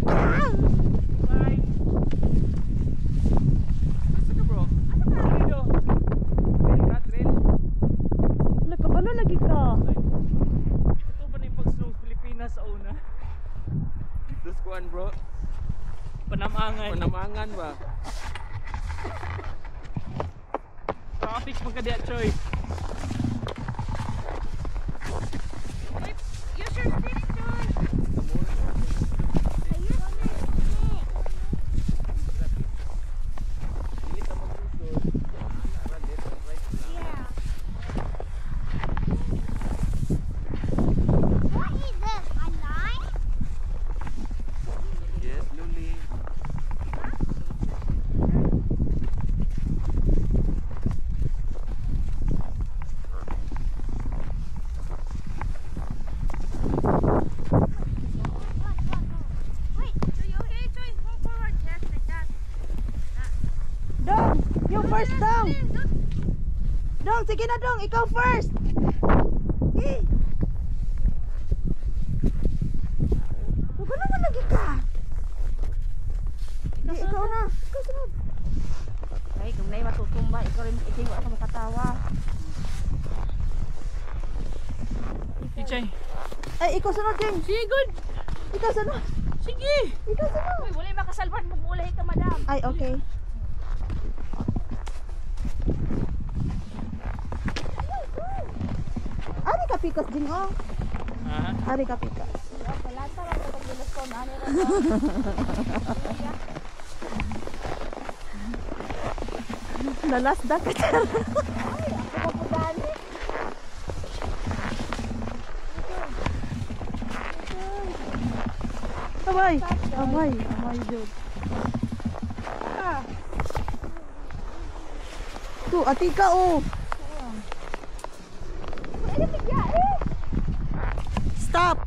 Bye. Gusto ka bro? Ano ka dito? Trail. Nakabalo lagi ka. Ito ba na yung pag-snow Pilipinas sa una? Terus kuan bro, Panamangan. penamangan ba? Traffic magkadiya, Choy. Use your stick, Joy. What is this? A knife? Yes, Luli. Wait, so you okay, Joy? Move forward. Yes, like that. Dong, you first dong. Dong, sige na dong, ikaw first. Eh. Huwag naman lagi ka. Ikaw na. Ikaw sunod. Ay, kung na'y matutumba, ikaw rin iting ako makatawa. Ichay. Ay, ikaw sunod, Jeng. Sige, good. Ikaw sunod. Sige. Ikaw sunod. Uy, wala makasalban, magbulay ka, madam. Ay, okay. Ari ka pikas, Jeng, oh. Ha? Ari ka pikas. Palata lang ko pagbilos ko, ano rin Nalasda ka. ako pagpudani. Abay, abay, abay, Jod. Tu, ati ka, oh. Stop.